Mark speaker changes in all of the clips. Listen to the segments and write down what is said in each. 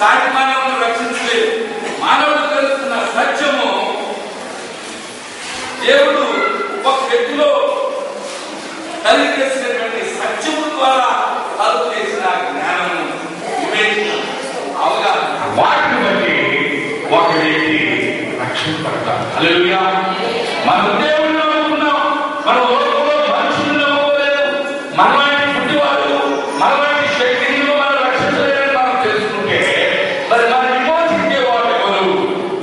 Speaker 1: సాటి మానవులను రక్షించలేదు. మానవుడు తెలుస్తున్న సత్యము దేవుడు ఒక వ్యక్తిలో కలిగేసినటువంటి సత్యము ద్వారా కలుగు చేసిన జ్ఞానము, వివేచన, అవగాహన,
Speaker 2: వాటిని బట్టి ఒక వ్యక్తి రక్షింపడతాడు. హల్లెలూయా. మనం దేవుడిని నమ్ముకున్నాం, మన లోకంలో మనుషులను నమ్ముకోలేదు. మనలాంటి పుట్టివాడు, మనలాంటి శక్తిని మనం రక్షించలేదని మనం తెలుసుకుంటే మరి మనం విమోచించేవాడు ఎవరు,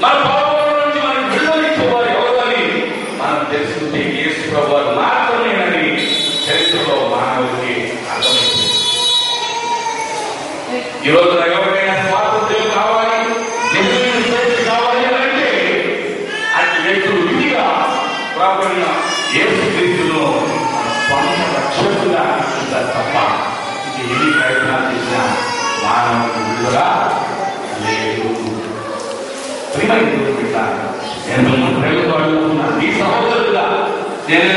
Speaker 2: మన పాపం నుంచి మనం విడుదలించేవారు ఎవరు అని మనం తెలుసుకుంటే యేసు ప్రభువు మాత్రమేనని చరిత్రలో మానవుడికి అర్థమైంది. ఈ రోజు ఎవరికైనా స్వాతంత్ర్యం కావాలి, నిజమైన స్వేచ్ఛ కావాలి అని అంటే అటు వ్యక్తులు విధిగా రాబడిన యేసు క్రీస్తును స్వంత రక్షకుగా తప్ప ఎన్ని ప్రయత్నాలు చేసినా మానవుడికి విడుదల లేదు. ప్రియమైన దేవుని బిడ్డ, నేను మిమ్మల్ని ప్రేమతో అడుగుతున్నాను, మీ సహోదరులుగా నేను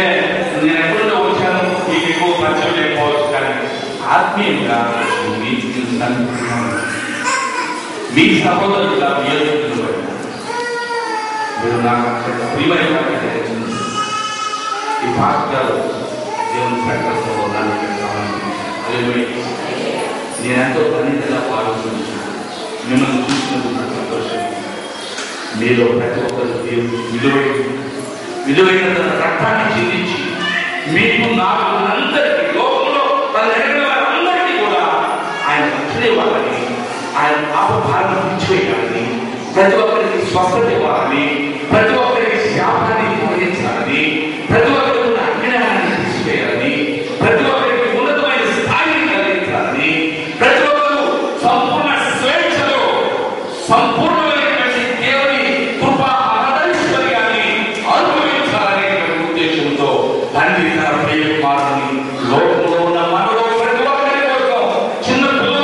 Speaker 2: ఎప్పుడో వచ్చాను, మీకు ఎక్కువ పరిచయం లేకపోవచ్చు, కానీ ఆత్మీయంగా మీకు తెలుసుకుంటున్నాను. మీ సహోదరులుగా మీరు నాకు ప్రియమైన ఈ పాత్రలు దేవుని ప్రకటనలో నేనెంతో పనిగా పాల్గొంటున్నాను. మిమ్మల్ని చూసినందుకు నాకు సంతోషం. మీలో ప్రతి ఒక్కరు దేవుడు విలువైన తన రక్తాన్ని చెల్లించి మీకు నాకు అందరికీ లోకంలో తన ఎరిగిన వారందరికీ కూడా ఆయన రక్షణ ఇవ్వాలని, ఆయన పాప భారం తీర్చివేయాలని, ప్రతి ఒక్కరికి స్వస్థత ఇవ్వాలని, ప్రతి ఒక్కరికి శాపాన్ని తొలగించాలని, ప్రతి ఒక్కరికి అజ్ఞానాన్ని తీసివేయాలని, ప్రతి ఒక్కరికి ఉన్నతమైన స్థాయిని కలిగించాలని, ప్రతి ఒక్కరు సంపూర్ణ స్వేచ్ఛలో సంపూర్ణమైనటువంటి దేవుని కృపా ఆదర్శవర్యాన్ని అనుభవించాలనే ఉద్దేశంతో తండ్రి తన ప్రియ కుమారుని లోకంలో ఉన్న మనలో ప్రతి ఒక్కరి కోసం, చిన్న పిల్లల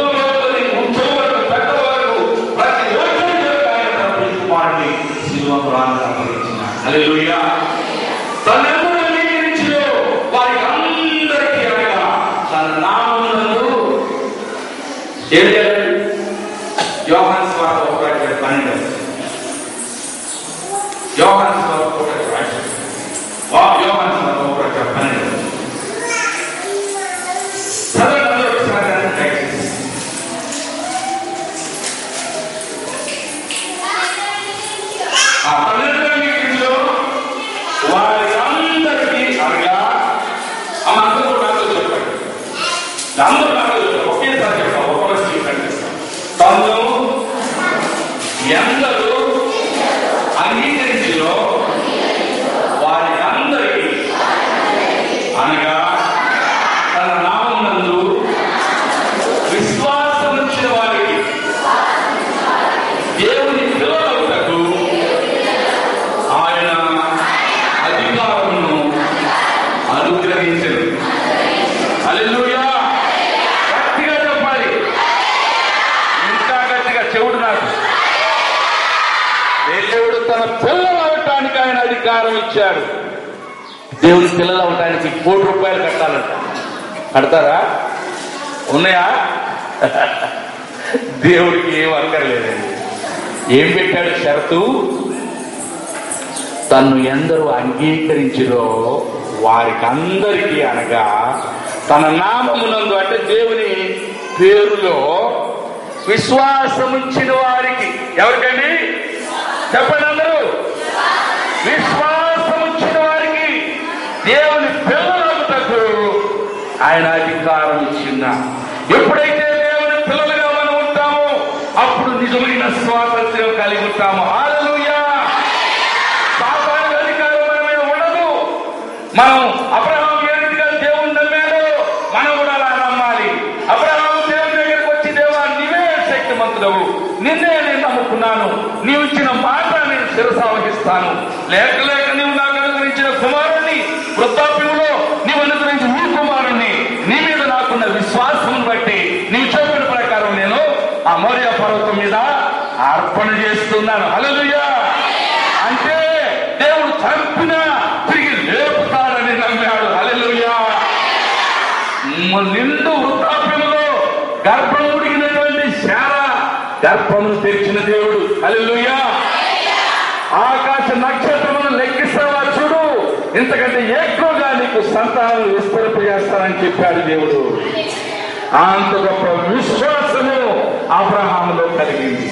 Speaker 2: ముఖ్యం వరకు పెద్ద వరకు ప్రతి ఒక్కరి ఆయన తన ప్రియ కుమారుని శిలువ ప్రాణాన్ని అప్పగించినాడు. హల్లెలూయా. తనెవరు అంగీకరించినో వారికి అందరికీ అనగా తన నామమునందు ఏడు యోహాను సువార్త 1:12 యోహాను సువార్త 1:12 యోహాను సువార్త 1:12 చదవండి ఒకసారి. వారి అందరికీ అనగా అందరూ నాతో చెప్పండి, అందరూ నాతో చెప్పండి, ఒకేసారి చెప్తాం, ఒక్కొక్క తను ఎందరూ అంగీకరించిలో వారి అందరికీ అనగా తన నామమునందు విశ్వాసం ఉంచిన వారికి దేవుని పిల్లలకు ఆయన అధికారమును అనుగ్రహించరు. హల్లెలూయా. గట్టిగా చెప్పాలి, ఇంకా గట్టిగా. చెవుడు నాకు దేవుడు తన పిల్లలు అవటానికి ఆయన అధికారం ఇచ్చాడు. దేవుని పిల్లలు అవటానికి ₹1,00,000 కట్టాలంట. కడతారా? ఉన్నాయా? దేవుడికి ఏం అక్కర్లేదండి. ఏం పెట్టాడు షరతు? తన్ను ఎందరూ అంగీకరించిరో వారికి అందరికీ అనగా తన నామమునందు, అంటే దేవుని పేరులో విశ్వాసముంచిన వారికి. ఎవరికండి చెప్పండి అందరూ? విశ్వాసముంచిన వారికి దేవుని పిల్లలకు ఆయన అధికారం ఇచ్చిన. ఎప్పుడైతే దేవుని పిల్లలుగా మనం ఉంటామో అప్పుడు నిజమైన స్వాతంత్ర్యం కలిగి ఉంటాము. హల్లెలూయా. సాతాను అధికారం మన మీద ఉండదు. మనం అబ్రహాము ఏ రీతిగా దేవుని నమ్మాడో మనం కూడా అలా నమ్మాలి. అబ్రహాము దేవుని దగ్గరికి వచ్చి, దేవా నీవే శక్తిమంతుడవు, నిన్నే నేను నమ్ముకున్నాను, నీవు ఇచ్చిన మాట నేను శిరసావహిస్తాను, లేక లేక నీవు నాకు అనుగ్రహించిన కుమారుణ్ణి, వృద్ధాప్యంలో నీవు అనుగ్రహించిన నీ కుమారుణ్ణి, నీ మీద నాకున్న విశ్వాసం బట్టి నీవు చెప్పిన ప్రకారం నేను ఆ మోరియా పర్వతం మీద అర్పణ చేస్తున్నాను. హల్లెలూయా. అంటే దేవుడు చంపినా తిరిగి లేపుతాడని నమ్మాడు. హల్లెలూయా. నిండు వృద్ధాప్యంలో గర్భం ఉడికినటువంటి శారా గర్భమును తెరిచిన దేవుడు. హల్లెలూయా. ఆకాశ నక్షత్రమును లెక్కిస్తావా చూడు, ఇంతకంటే ఎక్కువగా నీకు సంతానం విస్తరింపజేస్తానని చెప్పాడు దేవుడు. అంత గొప్ప విశ్వాసము అబ్రహాములో కలిగింది.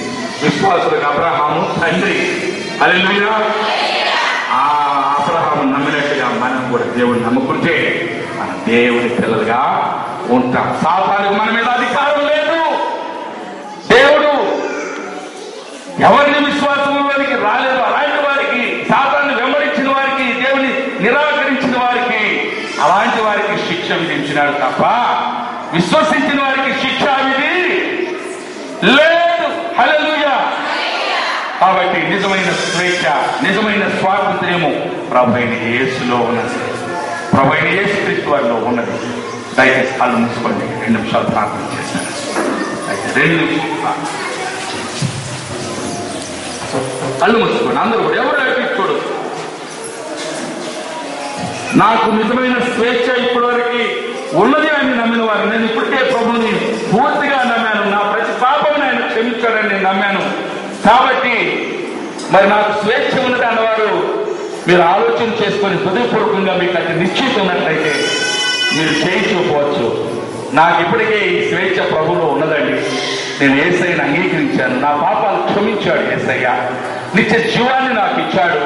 Speaker 2: విశ్వాసులకు అబ్రహాము తండ్రి. హల్లెలూయా. ఆ అబ్రహాము నమ్మినట్టుగా మనం కూడా దేవుడిని నమ్ముకుంటే మన దేవుని పిల్లలుగా ఉంటాం. సాతానుకు మన మీద అధికారం లేదు. దేవుడు ఎవరిని విశ్వాసంలోనికి రాలేదు అలాంటి వారికి, సాతాన్ని వెంబడించిన వారికి, దేవుని నిరాకరించిన వారికి, అలాంటి వారికి శిక్ష విధించినాడు తప్ప విశ్వసించిన వారికి శిక్ష విధి లేదు. హల్లెలూయా. కాబట్టి నిజమైన స్వేచ్ఛ, నిజమైన స్వాతంత్ర్యము ప్రభువైన యేసులో ఉన్నది, ప్రభువైన యేసు క్రీస్తు వారిలో ఉన్నది. దయచేసి కళ్ళు మూసుకోండి, 2 నిమిషాలు ప్రార్థన చేస్తాను. అయితే 2 నిమిషాలు కళ్ళు మూసుకోండి అందరూ కూడా. ఎవరు చూడు, నాకు నిజమైన స్వేచ్ఛ ఇప్పటి వరకు ఉన్నది అని నమ్మిన వారు, నేను ఇప్పటికే ప్రభుని పూర్తిగా నమ్మాను, నా ప్రతి పాపం ఆయన క్షమించాడని నేను నమ్మాను. కాబట్టి మరి నాకు స్వేచ్ఛ ఉన్నది అన్నవారు మీరు ఆలోచన చేసుకొని హృదయపూర్వకంగా మీకు అది నిశ్చిత ఉన్నట్లయితే మీరు చేయించుకోవచ్చు. నాకు ఇప్పటికే ఈ స్వేచ్ఛ ప్రభువులో ఉన్నదండి, నేను యేసయ్యను అంగీకరించాను, నా పాపాలు క్షమించాడు యేసయ్య, నిత్య జీవాన్ని నాకు ఇచ్చాడు,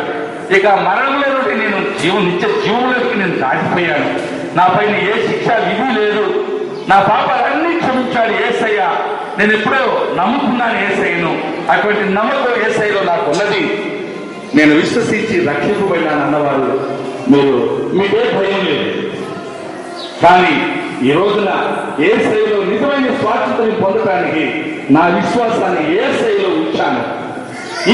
Speaker 2: ఇక మరణంలో నుండి నేను నిత్య జీవులకి నేను దాటిపోయాను, నా పైన ఏ శిక్ష విధి లేదు, నా పాపాలన్నీ క్షమించాడు యేసయ్య, నేను ఎప్పుడో నమ్ముకున్నాను యేసయ్యను, అటువంటి నమ్మకం యేసయ్యలో నాకు ఉన్నది, నేను విశ్వసించి రక్షింపబడినాను అన్నవారు మీరు, మీకే భయం లేదు. కానీ ఈ రోజున యేసయ్యలో నిజమైన స్వాతంత్ర్యం పొందడానికి నా విశ్వాసాన్ని యేసయ్యలో ఉంచాను.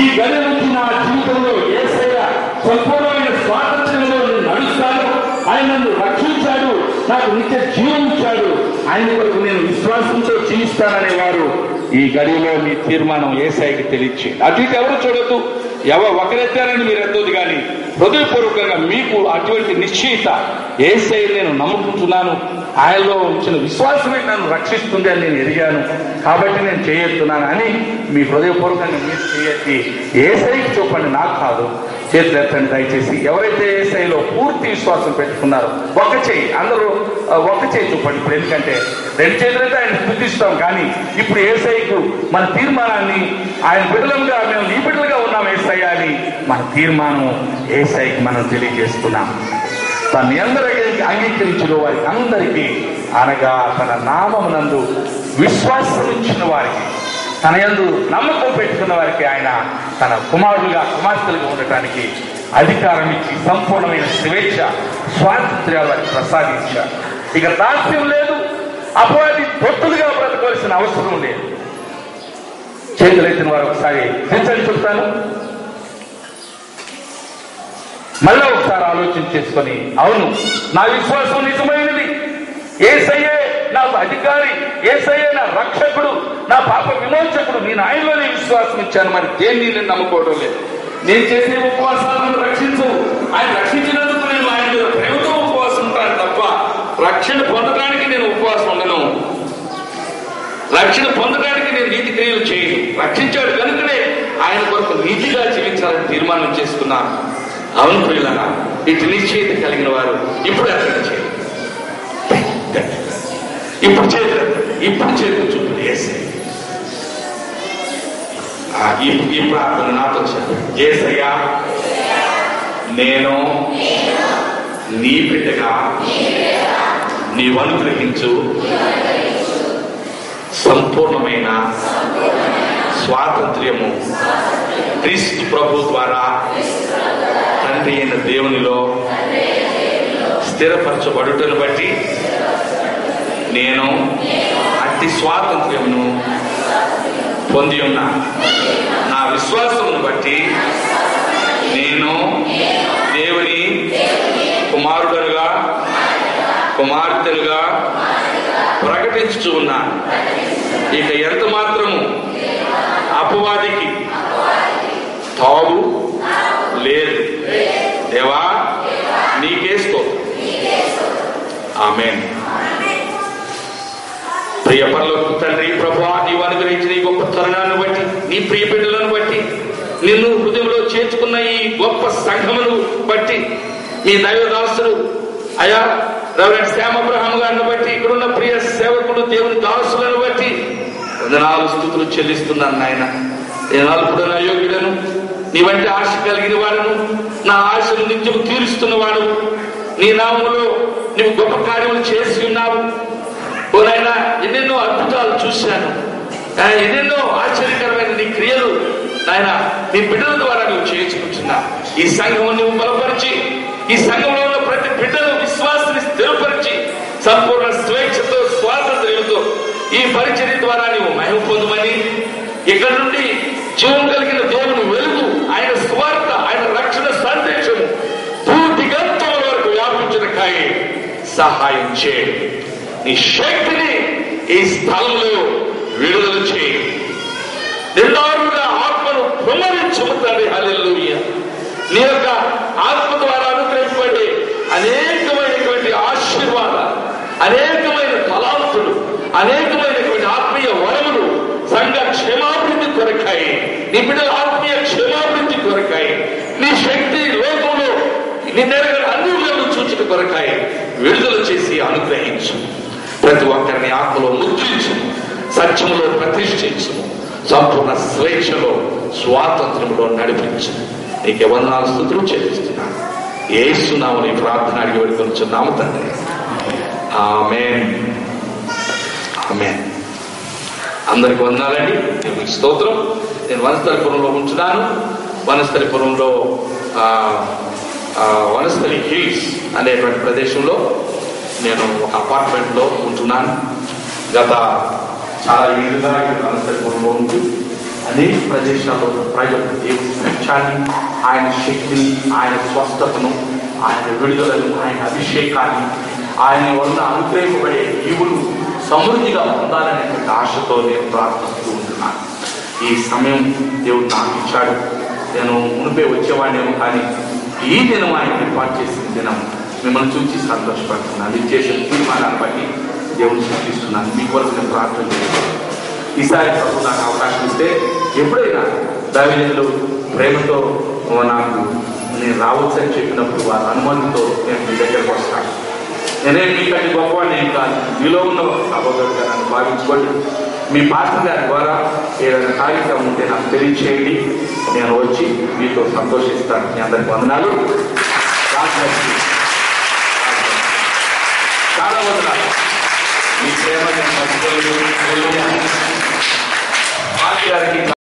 Speaker 2: ఈ గది నుంచి నా జీవితంలో యేసయ్య సంపూర్ణమైన స్వాతంత్ర్యంలో నేను నడుస్తాను, ఆయన నన్ను రక్షించాడు, నాకు నిత్య జీవం ఇచ్చాడు, ఆయన వరకు నేను విశ్వాసంతో జీవిస్తాననే వారు ఈ గడిలో మీ తీర్మానం యేసయ్యకి తెలియచేయండి. అటు ఇటు ఎవరు చూడొద్దు, ఒకరెత్తారని మీరు ఎత్తొద్దు, కానీ హృదయపూర్వకంగా మీకు అటువంటి నిశ్చయిత, యేసయ్య నేను నమ్ముకుంటున్నాను, ఆయనలో ఉంచిన విశ్వాసమే నన్ను రక్షిస్తుంది అని నేను ఎరిగాను, కాబట్టి నేను చేయెత్తున్నాను అని మీ హృదయపూర్వకంగా మీరు చేయెత్తి యేసయ్యకి చూపండి, నాకు కాదు. చేతులు ఎత్తండి దయచేసి. ఎవరైతే యేసయ్యలో పూర్తి విశ్వాసం పెట్టుకున్నారో ఒక చేయి, అందరూ ఒక చేయి చూపండి. ఇప్పుడు ఎందుకంటే 2 చేతులైతే ఆయన స్తుతిస్తాం, కానీ ఇప్పుడు యేసయ్యకు మన తీర్మానాన్ని, ఆయన బిడ్డలుగా మేము నీ బిడ్డలుగా ఉన్నాం యేసయ్య అని మన తీర్మానం యేసయ్యకి మనం తెలియజేస్తున్నాం. తన అందరికీ అంగీకరించిన వారికి అందరికీ, అనగా తన నామమునందు విశ్వాసం ఇచ్చిన వారికి, తన యందు నమ్మకం పెట్టుకున్న వారికి ఆయన తన కుమారులుగా కుమార్తెలుగా ఉండటానికి అధికారం ఇచ్చి సంపూర్ణమైన స్వేచ్ఛ స్వాతంత్ర్యాలు వారికి ప్రసాదించారు. ఇక దాస్యం లేదు, అపవాది తొత్తులుగా బ్రతకవలసిన అవసరం లేదు. చేతులెత్తిన వారు ఒకసారి దించని చెప్తాను, మళ్ళీ ఒకసారి ఆలోచన చేసుకొని, అవును నా విశ్వాసం నిజమైనది, యేసయ్యే నాకు అధికారి, యేసయ్యే నా రక్షకుడు, నా పాప విమోచకుడు, నేను ఆయనలోనే విశ్వాసం ఇచ్చాను, మరి దేన్ని నేను నమ్ముకోవడం లేదు. నేను చేసే ఉపవాసాలను రక్షించు, ఆయన రక్షించినందుకు నేను ఆయన మీద ప్రేమతో ఉపవాసం ఉంటాను తప్ప రక్షణ పొందడానికి నేను ఉపవాసం ఉండను, రక్షణ పొందడానికి నేను నీతి క్రియలు చేయను. రక్షించాడు కనుకనే ఆయన కొరకు నీతిగా జీవించాలని తీర్మానం చేసుకున్నాను. అవును ప్రియులారా, ఇటు నిశ్చయిత కలిగిన వారు ఇప్పుడు అర్థం చేయాలి. ఇప్పుడు చేతులు చూపులు యేసయ్య. ఈ ప్రార్థన నాతో చెప్పండి. యేసయ్యా, నేను నీ బిడ్డగా నీవు అనుగ్రహించు సంపూర్ణమైన స్వాతంత్ర్యము క్రీస్తు ప్రభు ద్వారా తండ్రి అయిన దేవునిలో స్థిరపరచబడుటను బట్టి నేను అట్టి స్వాతంత్ర్యమును పొంది ఉన్నా. నా విశ్వాసమును బట్టి నేను దేవుని కుమారుడుగా కుమార్తెలుగా ప్రకటించుచూ ఉన్నాను. ఇక ఎంత మాత్రము అపవాదికి తావు లేదు. దేవా నీకే స్తోత్రం. ఆమేన్. ప్రియ పరలోక తండ్రి ప్రభువా, నీవు అనుగ్రహించిన ఈ గొప్ప తరుణాన్ని ఈ ప్రియ బిడ్డలను బట్టి, నిన్ను హృదయంలో చేర్చుకున్న ఈ గొప్ప సంఘమును బట్టి, మీ దైవదాసుడు అయా రెవరెండ్ శ్యామ్ అబ్రహాం గారిని బట్టి, ఇక్కడున్న ప్రియ సేవకుడు దేవుని దాసులను బట్టి వందనాలు స్తుతులు చెల్లిస్తున్నాను నాయన. నేను అల్పుడను, అయోగ్యుడను, నీ వంటి ఆశ కలిగిన వాడును, నా ఆశను నిత్యము తీరుస్తున్న వాడు. నీ నామములో నీవు గొప్ప కార్యములు చేసి ఉన్నావు. ఓ నాయన, ఎన్నెన్నో అద్భుతాలు చూశాను, ఎన్నెన్నో ఆశ్చర్యకరమైన నీ క్రియలు నాయన నీ బిడ్డల ద్వారా నువ్వు చేయించుకుంటున్నా. ఈ సంఘము నువ్వు బలపరిచి, ఈ సంఘంలో ఉన్న ప్రతి బిడ్డను విశ్వాసాన్ని స్థిరపరిచి, సంపూర్ణ స్వేచ్ఛతో స్వాతంత్ర్యంతో ఈ పరిచర్య ద్వారా నువ్వు మహిమ పొందమని, ఇక్కడ నుండి జీవం కలిగిన దేవుని వెలుగు, ఆయన స్వార్థ, ఆయన రక్షణ సందేశము భూదిగంతముల వరకు వ్యాపించడానికై సహాయం చేయి. నీ శక్తిని ఈ స్థలంలో విడుదల చేయి. నిండారుగా ఆత్మను కుమ్మరించుము తండ్రి. హల్లెలూయా. నీ యొక్క ఆత్మ ద్వారా అనుగ్రహింపబడే అనేకమైనటువంటి ఆశీర్వాదాలు, అనేకమైన తలాంతులు, అనేకమైనటువంటి ఆత్మీయ వరములు సంఘ క్షేమాభివృద్ధి కొరకాయి, నీ బిడ్డల ఆత్మీయ క్షేమాభివృద్ధి కొరకాయి, నీ శక్తి లోకంలో నిన్నెరగని అన్యులను సూచిక కొరకాయి విడుదల చేసి అనుగ్రహించు. ప్రతి ఒక్కరిని ఆత్మలో ముద్రించు, సత్యములో ప్రతిష్ఠించు, సంపూర్ణ స్వేచ్ఛలో స్వాతంత్రంలో నడిపించు. నీకే వందనాలు స్తుతులు చెల్లిస్తున్నాను. యేసు నామమున ఈ ప్రార్థన అడిగి వేడుకొనుచున్నాము తండ్రి. ఆమేన్. ఆమేన్. అందరికి వందనాలండి. దేవునికి స్తోత్రం. నేను వనస్థలిపురంలో ఉంటున్నాను. వనస్థలిపురంలో వనస్థలి హిల్స్ అనేటువంటి ప్రదేశంలో నేను ఒక అపార్ట్మెంట్లో ఉంటున్నాను. గత చాలా ఏళ్ళుగా వనస్థలిపురంలో ఉంటూ అనేక ప్రదేశాల్లో ప్రజలు దేవుని సత్యాన్ని, ఆయన శక్తిని, ఆయన స్వస్థతను, ఆయన విడుదలను, ఆయన అభిషేకాన్ని, ఆయన వలన అనుగ్రహింపబడే ఈవులు సమృద్ధిగా పొందాలనేటువంటి ఆశతో నేను ప్రార్థిస్తూ ఉంటున్నాను. ఈ సమయం దేవుడు నాకు ఇచ్చాడు. నేను మునిపే వచ్చేవాడినేమో, కానీ ఈ దినం ఆయన ఏర్పాటు చేసిన దినం మిమ్మల్ని చూసి సంతోషపడుతున్నాను. అది చేసిన తీర్మానాన్ని బట్టి దేవుని సూచిస్తున్నాను. మీ కొరకు నేను ప్రార్థన చేస్తున్నాను. ఈసారి ప్రభు నాకు అవకాశం ఇస్తే ఎప్పుడైనా దైవజనులు ప్రేమతో నాకు నేను రావచ్చని చెప్పినప్పుడు వారి అనుమతితో నేను మీ దగ్గరకు వస్తాను. నేనేం మీకంటే గొప్పవాడిని ఏం కాదు. మీలో ఉన్న సహోదరుడుగా నన్ను భావించుకోండి. మీ పాస్టర్ గారి ద్వారా ఏదైనా కార్యక్రమం ఉంటే నాకు తెలియచేయండి. నేను వచ్చి మీతో సంతోషిస్తాను. మీ అందరికి వందనాలు. చాలా వందనాలు. మీ ప్రేమ నేను